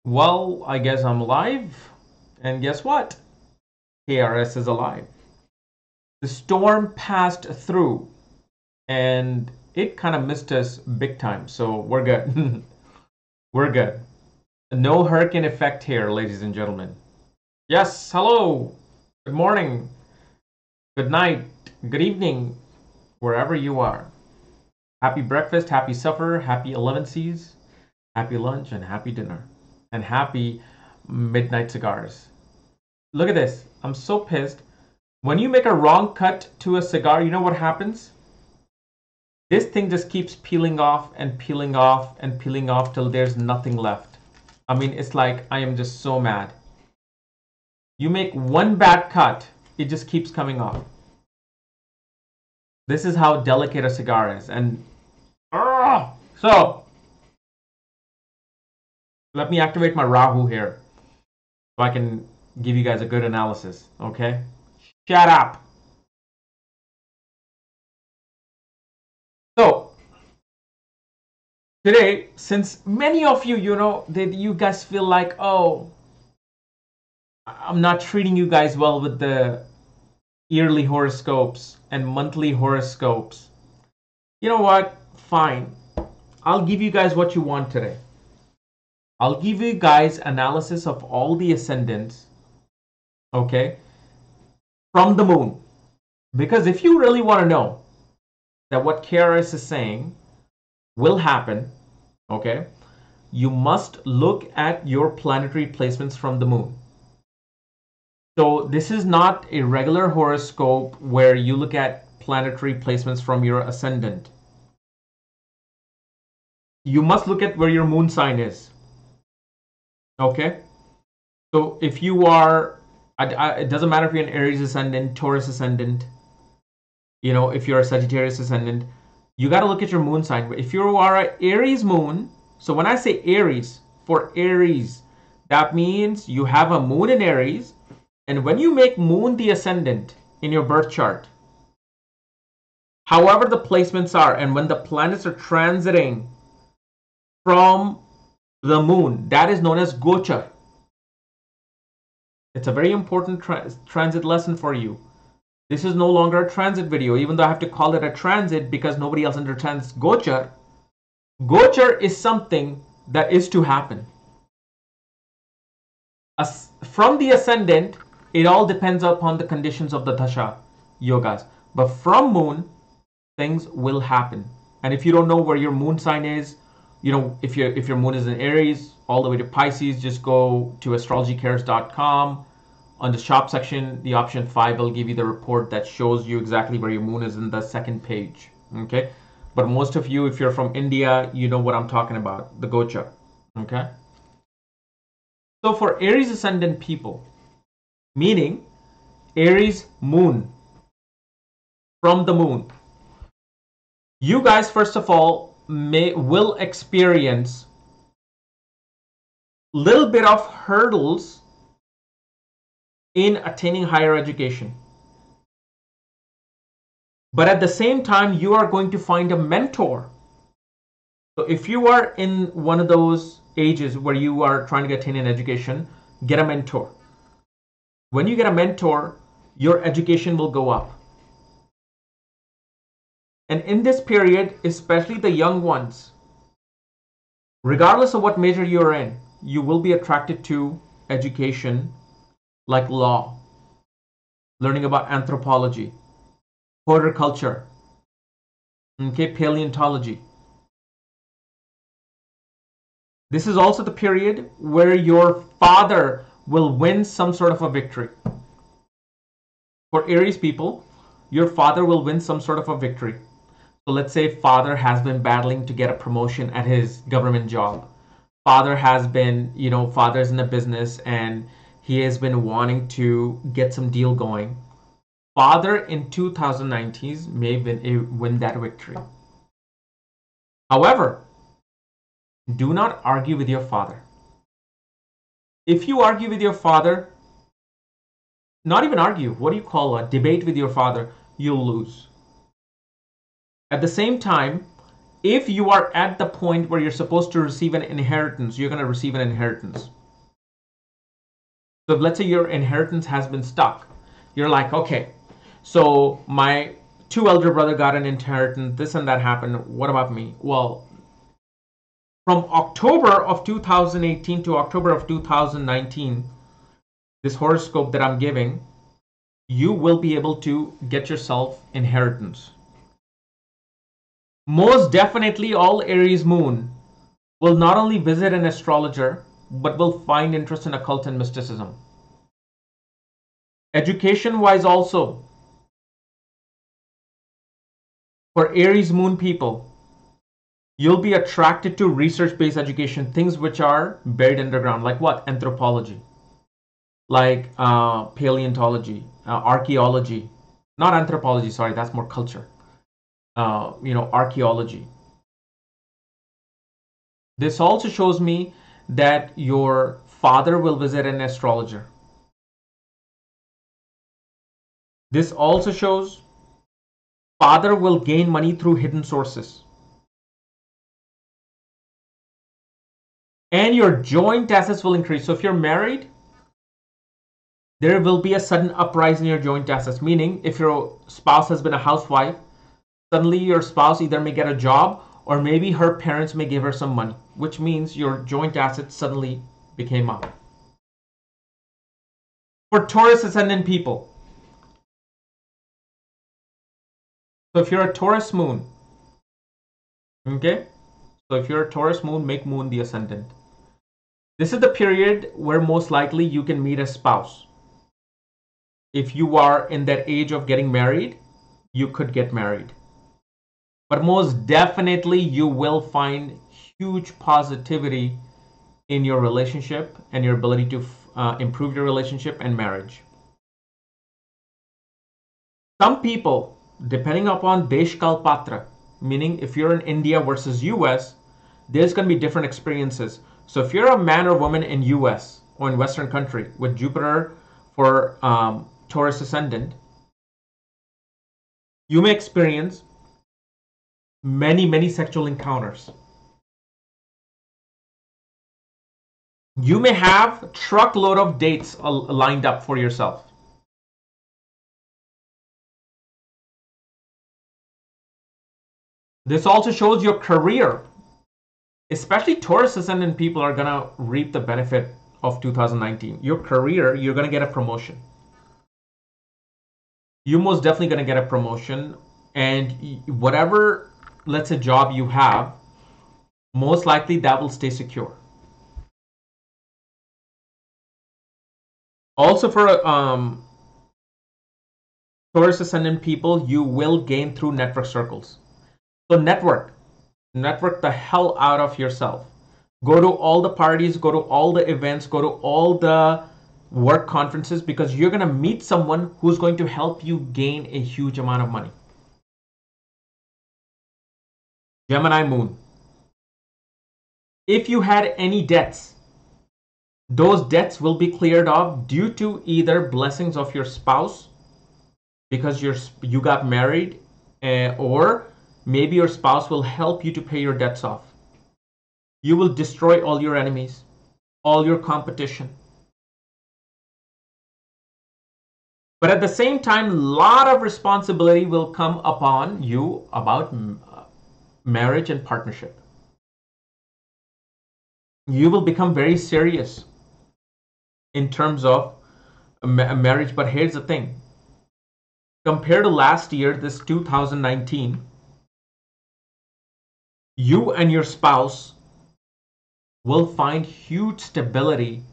Well, I guess I'm live. And guess what? KRS is alive. The storm passed through and it kind of missed us big time. So we're good. We're good. No hurricane effect here, ladies and gentlemen. Yes, hello. Good morning. Good night. Good evening, wherever you are. Happy breakfast, happy supper, happy 11 C's, happy lunch, and happy dinner. And happy midnight cigars. Look at this. I'm so pissed. When you make a wrong cut to a cigar, you know what happens? This thing just keeps peeling off and peeling off and peeling off till there's nothing left. I mean, it's like I am just so mad. You make one bad cut, it just keeps coming off. This is how delicate a cigar is. And so let me activate my Rahu here so I can give you guys a good analysis, okay? Shut up. So today, since many of you, you guys feel like, oh, I'm not treating you guys well with the yearly horoscopes and monthly horoscopes. You know what? Fine. I'll give you guys what you want today. I'll give you guys analysis of all the ascendants, okay, from the moon. Because if you really want to know that what KRS is saying will happen, okay, you must look at your planetary placements from the moon. So this is not a regular horoscope where you look at planetary placements from your ascendant. You must look at where your moon sign is. Okay? So if you are, it doesn't matter if you're an Aries ascendant, Taurus ascendant, if you're a Sagittarius ascendant, you got to look at your moon sign. If you are an Aries moon, so when I say Aries, for Aries, that means you have a moon in Aries. And when you make moon the ascendant in your birth chart, however the placements are, and when the planets are transiting from the moon, that is known as gochar. It's a very important transit lesson for you. This is no longer a transit video, even though I have to call it a transit because nobody else understands gochar. Gochar is something that is to happen. From the ascendant, it all depends upon the conditions of the dasha yogas. But from moon, things will happen. And if you don't know where your moon sign is, if your moon is in Aries, all the way to Pisces, just go to astrologycares.com. On the shop section, the option 5 will give you the report that shows you exactly where your moon is in the second page. Okay? But most of you, if you're from India, you know what I'm talking about, the gochar. Okay? So for Aries ascendant people, meaning Aries moon, from the moon, you guys first of all will experience little bit of hurdles in attaining higher education, but at the same time you are going to find a mentor. So if you are in one of those ages where you are trying to attain an education, get a mentor. When you get a mentor, your education will go up. And in this period, especially the young ones, regardless of what major you're in, you will be attracted to education like law, learning about anthropology, horticulture, okay, paleontology. This is also the period where your father will win some sort of a victory. For Aries people, your father will win some sort of a victory. So let's say father has been battling to get a promotion at his government job. Father has been, father's in a business and he has been wanting to get some deal going. Father in 2019 may win that victory. However, do not argue with your father. If you argue with your father, not even argue, what do you call a debate with your father, you'll lose. At the same time, if you are at the point where you're supposed to receive an inheritance, you're going to receive an inheritance. So let's say your inheritance has been stuck. You're like, okay, so my two elder brother got an inheritance, this and that happened. What about me? Well, from October of 2018 to October of 2019, this horoscope that I'm giving, you will be able to get yourself inheritance. Most definitely, all Aries moon will not only visit an astrologer, but will find interest in occult and mysticism. Education-wise also, for Aries moon people, you'll be attracted to research-based education, things which are buried underground, like what? Anthropology, like paleontology, archaeology, not anthropology, sorry, that's more culture. Archaeology. This also shows me that your father will visit an astrologer. This also shows father will gain money through hidden sources. And your joint assets will increase. So if you're married, there will be a sudden uprise in your joint assets, meaning if your spouse has been a housewife, suddenly your spouse either may get a job or maybe her parents may give her some money, which means your joint assets suddenly became up. For Taurus ascendant people, so if you're a Taurus moon, okay, so if you're a Taurus moon, make moon the ascendant. This is the period where most likely you can meet a spouse. If you are in that age of getting married, you could get married. But most definitely you will find huge positivity in your relationship and your ability to improve your relationship and marriage. Some people, depending upon Desh Kal Patra, meaning if you're in India versus US, there's going to be different experiences. So if you're a man or woman in US or in Western country with Jupiter for Taurus ascendant, you may experience many sexual encounters. You may have a truckload of dates lined up for yourself. This also shows your career. Especially Taurus ascendant people are going to reap the benefit of 2019. Your career, you're going to get a promotion. You're most definitely going to get a promotion, and whatever, let's say, job you have, most likely that will stay secure. Also for Taurus ascendant people, you will gain through network circles. So network the hell out of yourself. Go to all the parties, go to all the events, go to all the work conferences, because you're going to meet someone who's going to help you gain a huge amount of money. Gemini Moon. If you had any debts, those debts will be cleared off due to either blessings of your spouse, because you got married, or maybe your spouse will help you to pay your debts off. You will destroy all your enemies, all your competition. But at the same time, a lot of responsibility will come upon you about marriage and partnership. You will become very serious in terms of marriage. But here's the thing. Compared to last year, this 2019, you and your spouse will find huge stability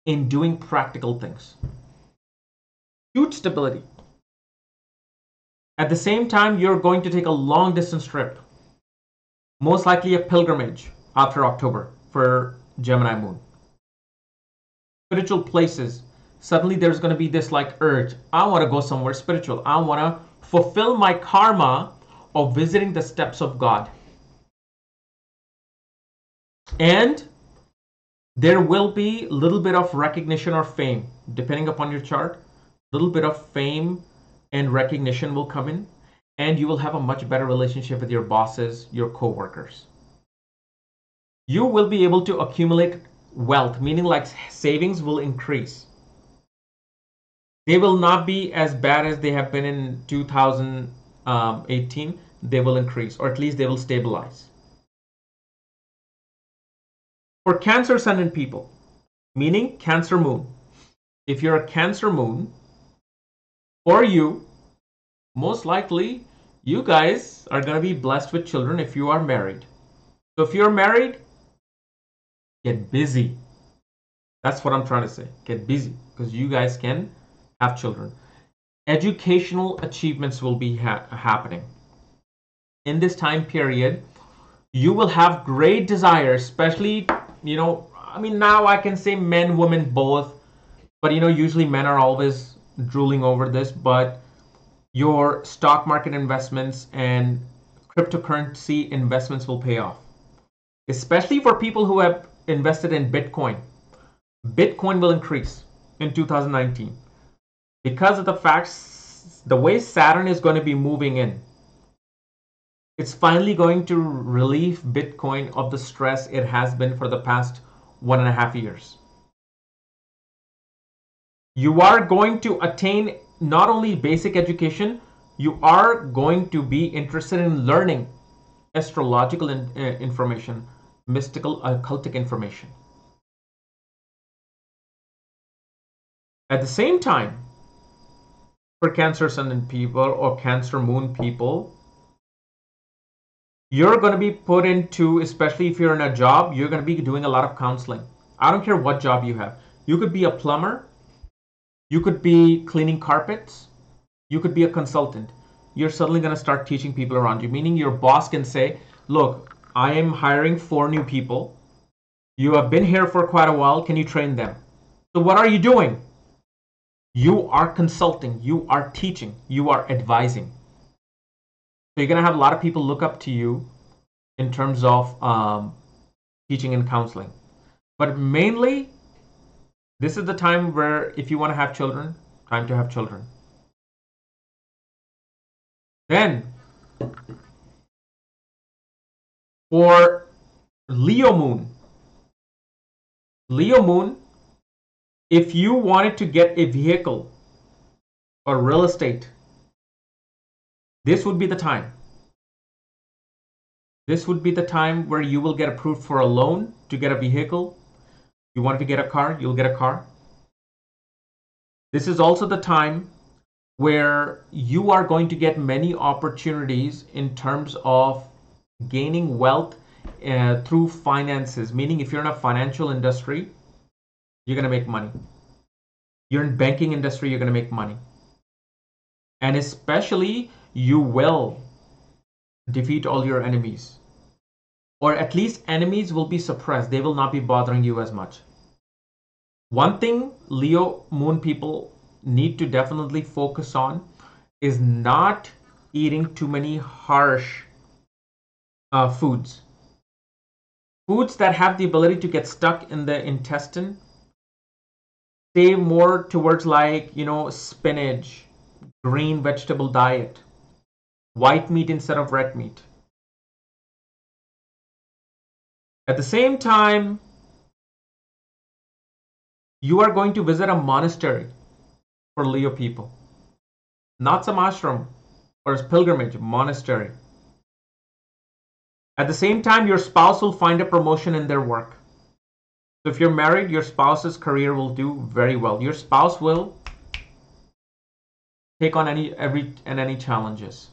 in doing practical things. Huge stability. At the same time, you're going to take a long distance trip, most likely a pilgrimage after October for Gemini Moon. Spiritual places. Suddenly there's going to be this like urge. I want to go somewhere spiritual. I want to fulfill my karma of visiting the steps of God. And there will be a little bit of recognition or fame, depending upon your chart. A little bit of fame and recognition will come in, and you will have a much better relationship with your bosses, your co-workers. You will be able to accumulate wealth, meaning like savings will increase. They will not be as bad as they have been in 2018. They will increase, or at least they will stabilize. For Cancer ascendant people, meaning Cancer moon, if you're a Cancer moon, for you, most likely you guys are going to be blessed with children if you are married. So if you're married, get busy. That's what I'm trying to say. Get busy, because you guys can have children. Educational achievements will be happening. In this time period, you will have great desire, especially, now I can say men, women, both, but usually men are always drooling over this, but your stock market investments and cryptocurrency investments will pay off, especially for people who have invested in Bitcoin. Bitcoin will increase in 2019 because of the fact the way Saturn is going to be moving in. It's finally going to relieve Bitcoin of the stress it has been for the past 1.5 years. You are going to attain not only basic education, you are going to be interested in learning astrological information, mystical, occultic information. At the same time, for Cancer ascendant people or Cancer moon people, you're going to be put into, especially if you're in a job, you're going to be doing a lot of counseling. I don't care what job you have. You could be a plumber, you could be cleaning carpets, you could be a consultant. You're suddenly going to start teaching people around you, meaning your boss can say, look, I am hiring 4 new people. You have been here for quite a while. Can you train them? So what are you doing? You are consulting, you are teaching, you are advising. So you're going to have a lot of people look up to you in terms of teaching and counseling. But mainly, this is the time where if you want to have children, time to have children. Then, for Leo moon, if you wanted to get a vehicle or real estate, this would be the time. This would be the time where you will get approved for a loan to get a vehicle. You wanted to get a car, you'll get a car. This is also the time where you are going to get many opportunities in terms of gaining wealth through finances, meaning if you're in a financial industry, you're going to make money. You're in banking industry, you're going to make money. And especially, you will defeat all your enemies. Or at least enemies will be suppressed. They will not be bothering you as much. One thing Leo moon people need to definitely focus on is not eating too many harsh foods. Foods that have the ability to get stuck in the intestine. Stay more towards like, spinach, green vegetable diet, white meat instead of red meat. At the same time, you are going to visit a monastery for Leo people. Not some ashram or a pilgrimage, monastery. At the same time, your spouse will find a promotion in their work. So if you're married, your spouse's career will do very well. Your spouse will take on any challenges.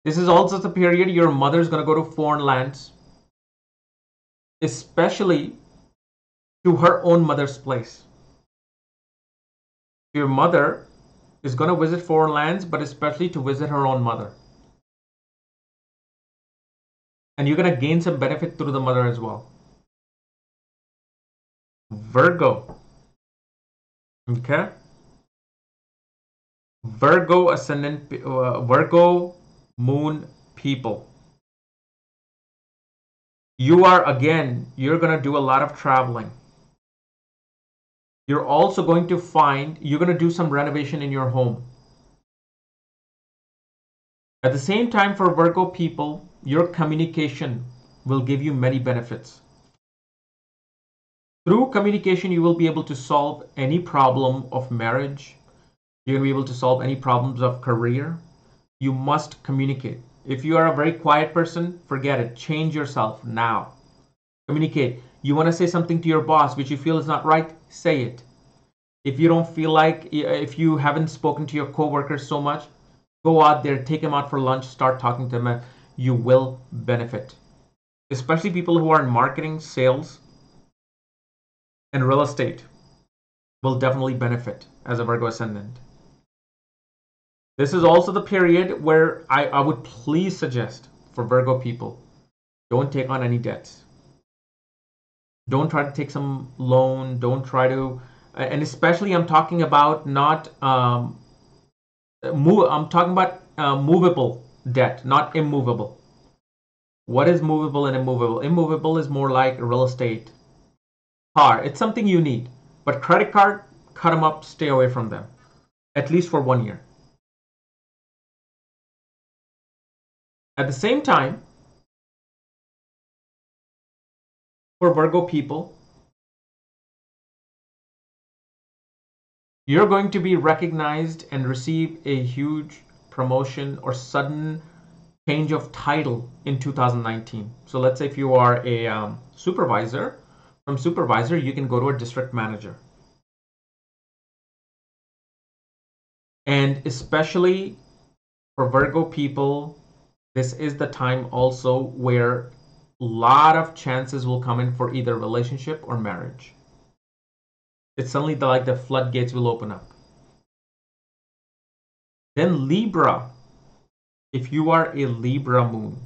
This is also the period your mother is going to go to foreign lands, especially to her own mother's place. Your mother is going to visit foreign lands, but especially to visit her own mother. And you're going to gain some benefit through the mother as well. Virgo. Okay? Virgo ascendant, Virgo moon people. You're going to do a lot of traveling. You're also going to you're going to do some renovation in your home. At the same time, for Virgo people, your communication will give you many benefits. Through communication, you will be able to solve any problem of marriage. You're going to be able to solve any problems of career. You must communicate. If you are a very quiet person, forget it. Change yourself now. Communicate. You want to say something to your boss which you feel is not right, say it. If you don't feel like, if you haven't spoken to your coworkers so much, go out there, take them out for lunch, start talking to them. You will benefit. Especially people who are in marketing, sales, and real estate will definitely benefit as a Virgo ascendant. This is also the period where I would please suggest for Virgo people, don't take on any debts. Don't try to take some loan. Don't try to, and especially I'm talking about not I'm talking about movable debt, not immovable. What is movable and immovable? Immovable is more like real estate, car. It's something you need. But credit card, cut them up, stay away from them, at least for 1 year. At the same time, for Virgo people, you're going to be recognized and receive a huge promotion or sudden change of title in 2019. So let's say if you are a supervisor, from supervisor you can go to a district manager. And especially for Virgo people, this is the time also where a lot of chances will come in for either relationship or marriage. It's suddenly like the floodgates will open up. Then Libra, if you are a Libra moon,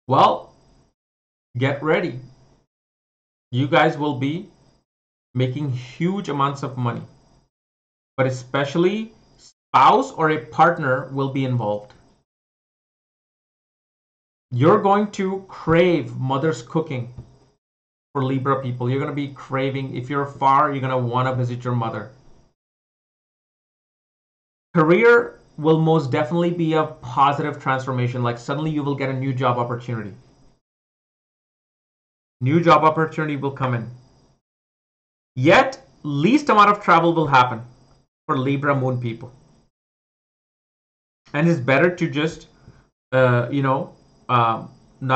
well, get ready. You guys will be making huge amounts of money, but especially spouse or a partner will be involved. You're going to crave mother's cooking. For Libra people, you're going to be craving. If you're far, you're going to want to visit your mother. Career will most definitely be a positive transformation. Like suddenly you will get a new job opportunity. New job opportunity will come in. Yet, least amount of travel will happen for Libra moon people. And it's better to just, not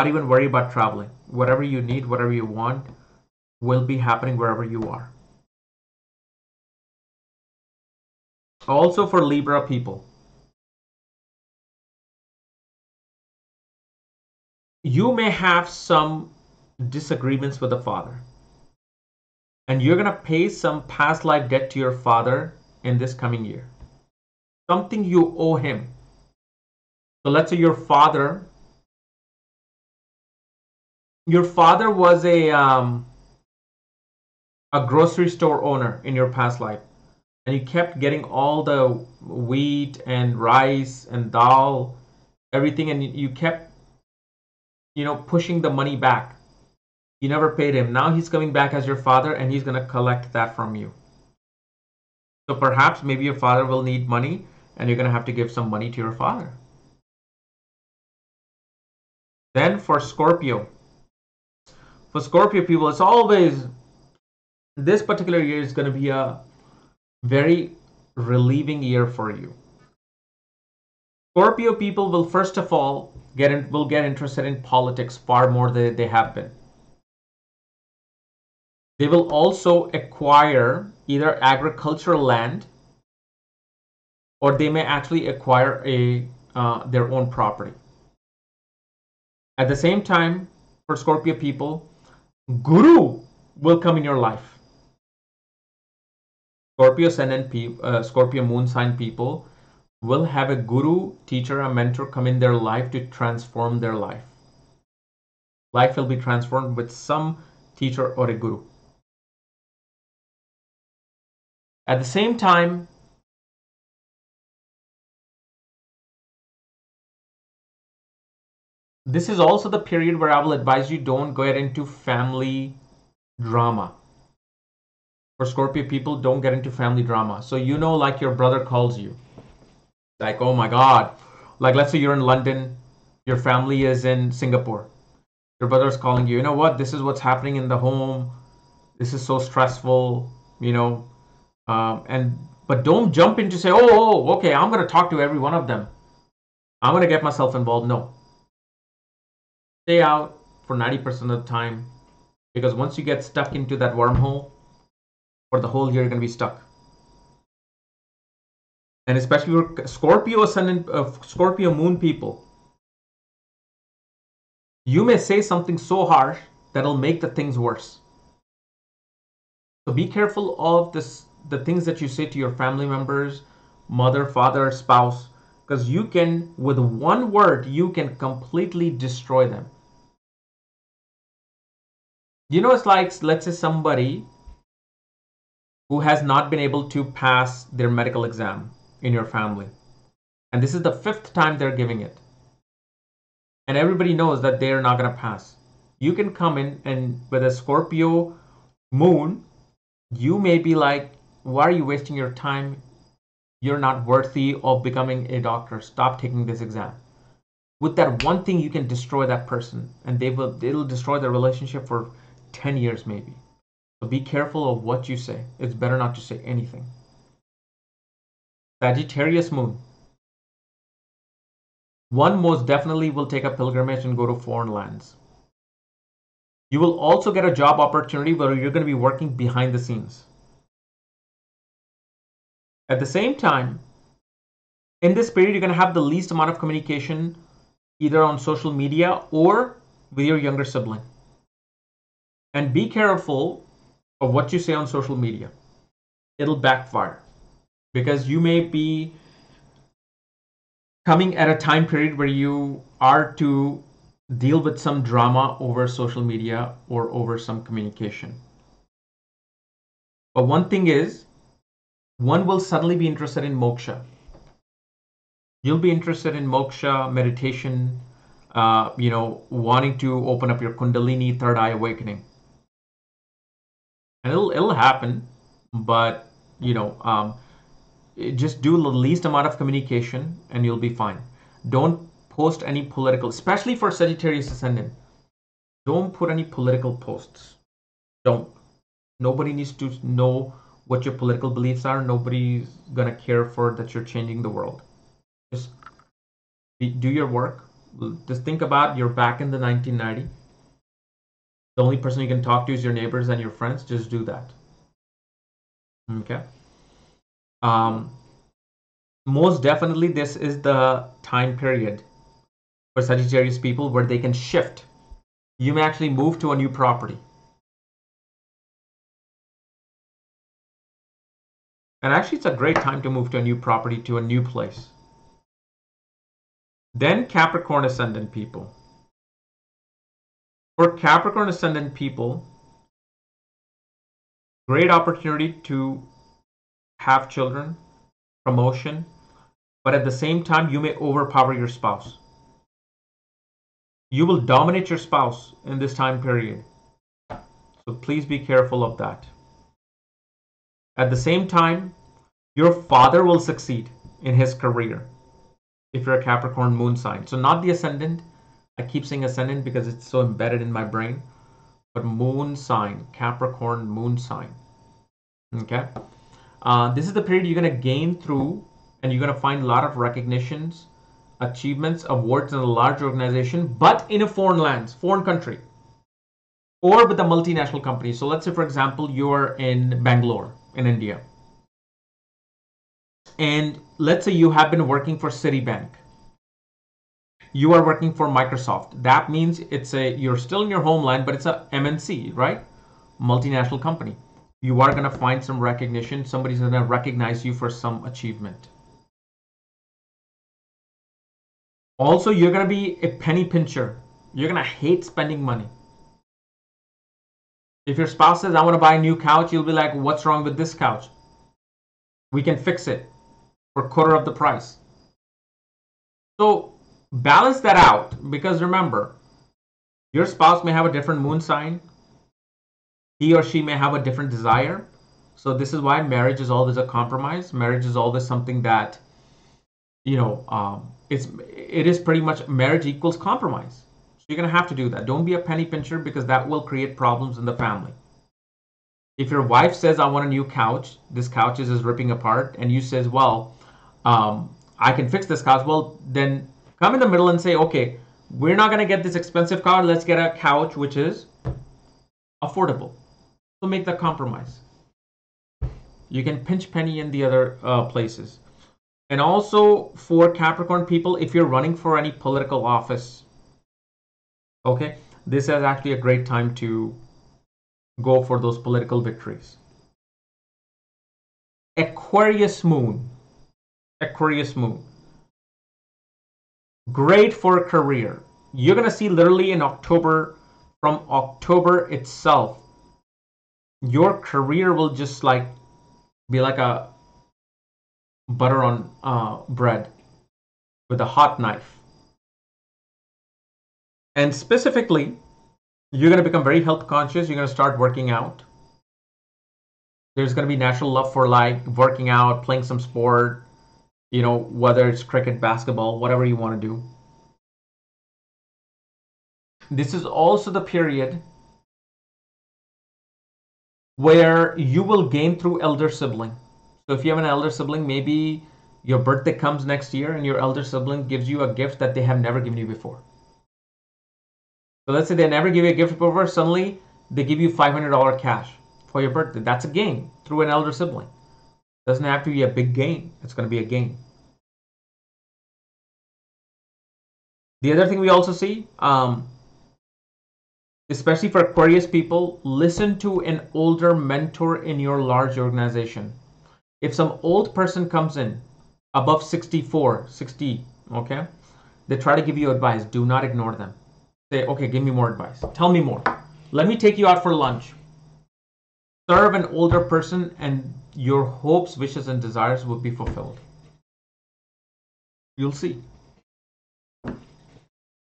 even worry about traveling. Whatever you need, whatever you want, will be happening wherever you are. Also for Libra people, you may have some disagreements with the father, and you're going to pay some past life debt to your father in this coming year. Something you owe him. So let's say your father was a grocery store owner in your past life, and you kept getting all the wheat and rice and dal, everything, and you kept pushing the money back. You never paid him. Now he's coming back as your father, and he's going to collect that from you. So perhaps maybe your father will need money, and you're going to have to give some money to your father. Then for Scorpio people, it's always, this particular year is going to be a very relieving year for you. Scorpio people will first of all get interested in politics far more than they have been. They will also acquire either agricultural land, or they may actually acquire their own property. At the same time, for Scorpio people, Guru will come in your life. Scorpio ascendant people, Scorpio moon sign people will have a guru, teacher, a mentor come in their life to transform their life. Life will be transformed with some teacher or a guru. At the same time, this is also the period where I will advise you don't get into family drama. For Scorpio people, don't get into family drama. So like your brother calls you. Like, oh my God. Like let's say you're in London, your family is in Singapore. Your brother's calling you. You know what? This is what's happening in the home. This is so stressful, you know, but don't jump in to say, oh, okay, I'm going to talk to every one of them. I'm going to get myself involved. No. Stay out for 90% of the time, because once you get stuck into that wormhole, for the whole year, you're going to be stuck. And especially for Scorpio ascendant, Scorpio moon people, you may say something so harsh that'll make the things worse. So be careful of the things that you say to your family members, mother, father, spouse, because you can, with one word, you can completely destroy them. You know, it's like, let's say somebody who has not been able to pass their medical exam in your family, and this is the 5th time they're giving it, and everybody knows that they're not going to pass. You can come in, and with a Scorpio moon, you may be like, why are you wasting your time? You're not worthy of becoming a doctor. Stop taking this exam. With that one thing, you can destroy that person, and it'll destroy the relationship for 10 years maybe. So be careful of what you say. It's better not to say anything. Sagittarius moon. One most definitely will take a pilgrimage and go to foreign lands. You will also get a job opportunity where you're going to be working behind the scenes. At the same time, in this period, you're going to have the least amount of communication either on social media or with your younger sibling. And be careful of what you say on social media. It'll backfire, because you may be coming at a time period where you are to deal with some drama over social media or over some communication. But one thing is, one will suddenly be interested in moksha. You'll be interested in moksha, meditation, wanting to open up your kundalini, third eye awakening. And it'll happen, but just do the least amount of communication and you'll be fine. Don't post any political, especially for Sagittarius ascendant. Don't put any political posts. Don't. Nobody needs to know what your political beliefs are. Nobody's gonna care for that you're changing the world. Just do your work. Just think about, you're back in the 1990. The only person you can talk to is your neighbors and your friends. Just do that. Okay. Most definitely, this is the time period for Sagittarius people where they can shift. You may actually move to a new property. And actually, it's a great time to move to a new property, to a new place. Then Capricorn ascendant people. For Capricorn ascendant people, great opportunity to have children, promotion, but at the same time, you may overpower your spouse. You will dominate your spouse in this time period. So please be careful of that. At the same time, your father will succeed in his career if you're a Capricorn moon sign. So not the ascendant. I keep saying ascendant because it's so embedded in my brain. But moon sign, Capricorn moon sign. Okay? This is the period you're going to gain through, and you're going to find a lot of recognitions, achievements, awards in a large organization, but in a foreign land, foreign country, or with a multinational company. So let's say, for example, you're in Bangalore, in India. And let's say you have been working for Citibank. You are working for Microsoft. That means you're still in your homeland, but it's a MNC, right? Multinational company. You are going to find some recognition. Somebody's going to recognize you for some achievement. Also, you're going to be a penny pincher. You're going to hate spending money. If your spouse says, I want to buy a new couch, you'll be like, what's wrong with this couch? We can fix it for a quarter of the price. So balance that out, because remember, your spouse may have a different moon sign. He or she may have a different desire. So this is why marriage is always a compromise. Marriage is always something that, it is pretty much, marriage equals compromise. So you're going to have to do that. Don't be a penny pincher, because that will create problems in the family. If your wife says, I want a new couch, this couch is ripping apart, and you says, well, I can fix this couch, well, then come in the middle and say, okay, we're not going to get this expensive couch. Let's get a couch which is affordable. So make that compromise. You can pinch penny in the other places. And also for Capricorn people, if you're running for any political office, okay, this is actually a great time to go for those political victories. Aquarius Moon. Aquarius Moon. Great for a career. You're going to see literally in October, from October itself, your career will just like be like a butter on bread with a hot knife. And specifically, you're going to become very health conscious. You're going to start working out. There's going to be natural love for like working out, playing some sport, you know, whether it's cricket, basketball, whatever you want to do. This is also the period where you will gain through elder sibling. So if you have an elder sibling, maybe your birthday comes next year and your elder sibling gives you a gift that they have never given you before. So let's say they never give you a gift before, suddenly they give you $500 cash for your birthday. That's a gain through an elder sibling. Doesn't have to be a big gain. It's going to be a gain. The other thing we also see, especially for Aquarius people, listen to an older mentor in your large organization. If some old person comes in above 64, 60, okay, they try to give you advice. Do not ignore them. Say, okay, give me more advice. Tell me more. Let me take you out for lunch. Serve an older person and your hopes, wishes, and desires will be fulfilled. You'll see.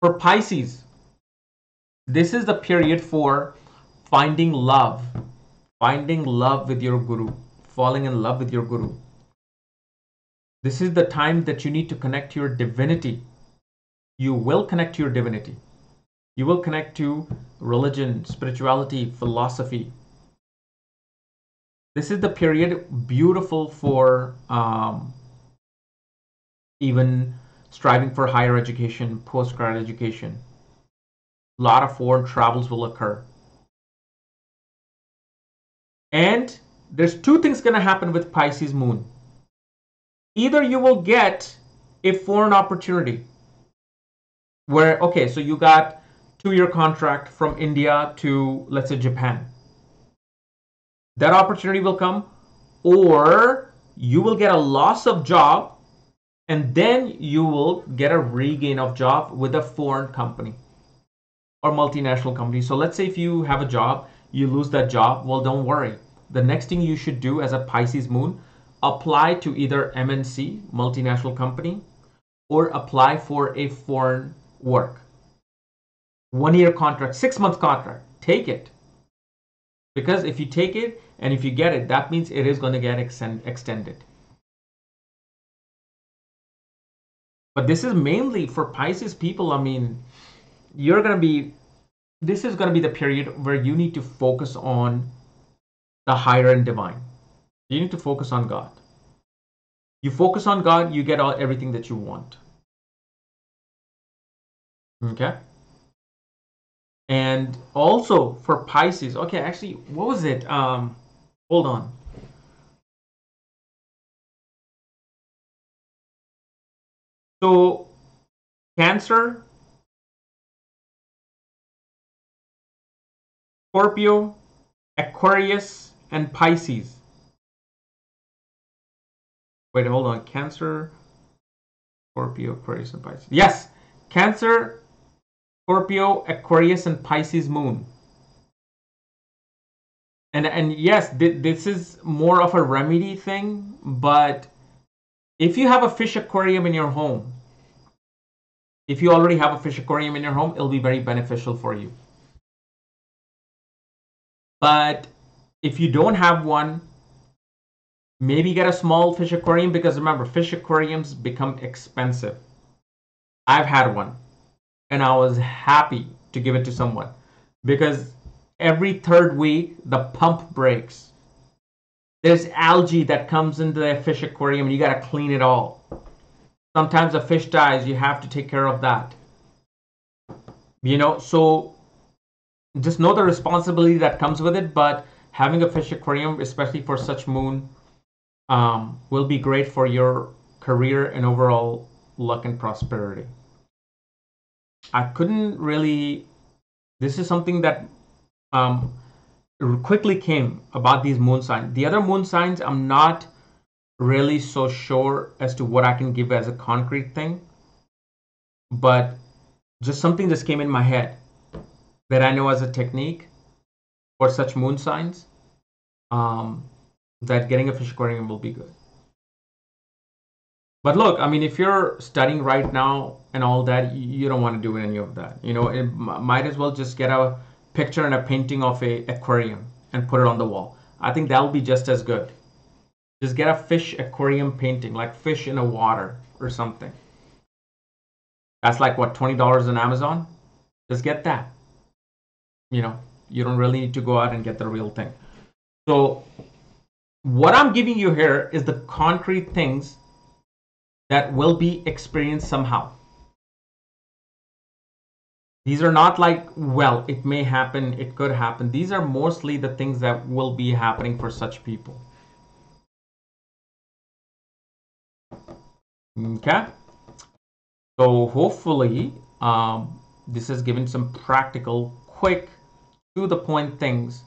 For Pisces, this is the period for finding love with your guru, falling in love with your guru. This is the time that you need to connect to your divinity. You will connect to your divinity. You will connect to religion, spirituality, philosophy. This is the period beautiful for even striving for higher education, postgrad education. A lot of foreign travels will occur. And there's two things going to happen with Pisces Moon. Either you will get a foreign opportunity where, okay, so you got 2-year contract from India to, let's say, Japan. That opportunity will come, or you will get a loss of job and then you will get a regain of job with a foreign company or multinational company. So let's say if you have a job, you lose that job, well, don't worry. The next thing you should do as a Pisces Moon, apply to either MNC, multinational company, or apply for a foreign work. 1-year contract, 6-month contract, take it. Because if you take it and if you get it, that means it is going to get extended. But this is mainly for Pisces people. I mean, this is going to be the period where you need to focus on the higher and divine. You need to focus on God. You focus on God, you get everything that you want. Okay? And also for Pisces, okay, actually, what was it? Hold on. So, Cancer, Scorpio, Aquarius, and Pisces. Wait, hold on. Cancer, Scorpio, Aquarius, and Pisces. Yes, Cancer, Scorpio, Aquarius, and Pisces Moon. And yes, this is more of a remedy thing, but if you have a fish aquarium in your home, if you already have a fish aquarium in your home, it'll be very beneficial for you. But if you don't have one, maybe get a small fish aquarium, because remember, fish aquariums become expensive. I've had one and I was happy to give it to someone because Every third week, the pump breaks. There's algae that comes into the fish aquarium and you got to clean it all. Sometimes a fish dies, you have to take care of that. So just know the responsibility that comes with it, but having a fish aquarium, especially for such moon, will be great for your career and overall luck and prosperity. I couldn't really, this is something that quickly came about these moon signs. The other moon signs, I'm not really so sure as to what I can give as a concrete thing, but just something just came in my head that I know as a technique for such moon signs, that getting a fish aquarium will be good. But look, I mean, if you're studying right now and all that, you don't want to do any of that. It might as well just get a picture and a painting of a aquarium and put it on the wall. I think that'll be just as good. Just get a fish aquarium painting, like fish in a water or something. That's like what, $20 on Amazon? Just get that. You don't really need to go out and get the real thing. So what I'm giving you here is the concrete things that will be experienced somehow. These are not like, well, it may happen, it could happen. These are mostly the things that will be happening for such people. Okay? So hopefully this has given some practical, quick, to the point things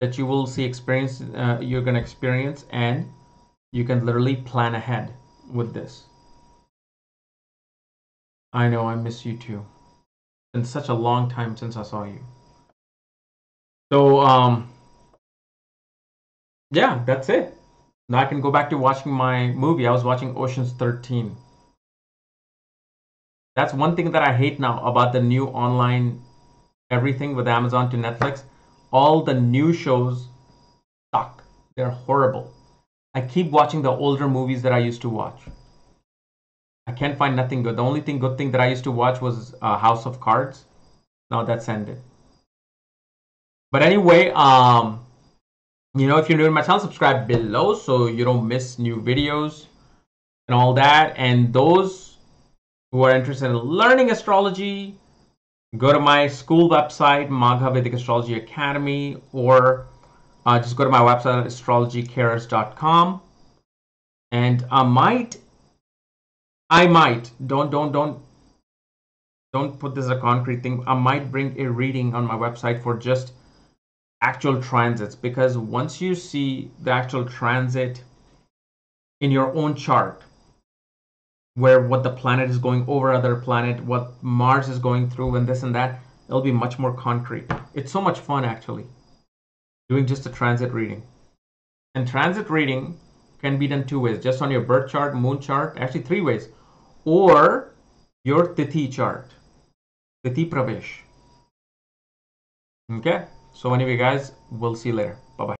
that you will see you're going to experience, and you can literally plan ahead with this. I know, I miss you too. It's been such a long time since I saw you. So yeah, that's it. Now I can go back to watching my movie. I was watching Ocean's 13. That's one thing that I hate now about the new online everything with Amazon to Netflix. All the new shows suck. They're horrible. I keep watching the older movies that I used to watch. I can't find nothing good. The only good thing that I used to watch was House of Cards. Now that's ended. But anyway, if you're new to my channel, subscribe below so you don't miss new videos and all that. And those who are interested in learning astrology, go to my school website, Magha Vedic Astrology Academy, or just go to my website at astrologykrs.com. And I might, don't put this as a concrete thing. I might bring a reading on my website for just actual transits, because once you see the actual transit in your own chart, where what the planet is going over other planet, what Mars is going through, and this and that, it'll be much more concrete. It's so much fun actually doing just a transit reading. And transit reading can be done two ways: just on your birth chart, moon chart, actually 3 ways, or your Tithi chart, Tithi Pravesh. Okay, so anyway guys, we'll see you later. Bye bye.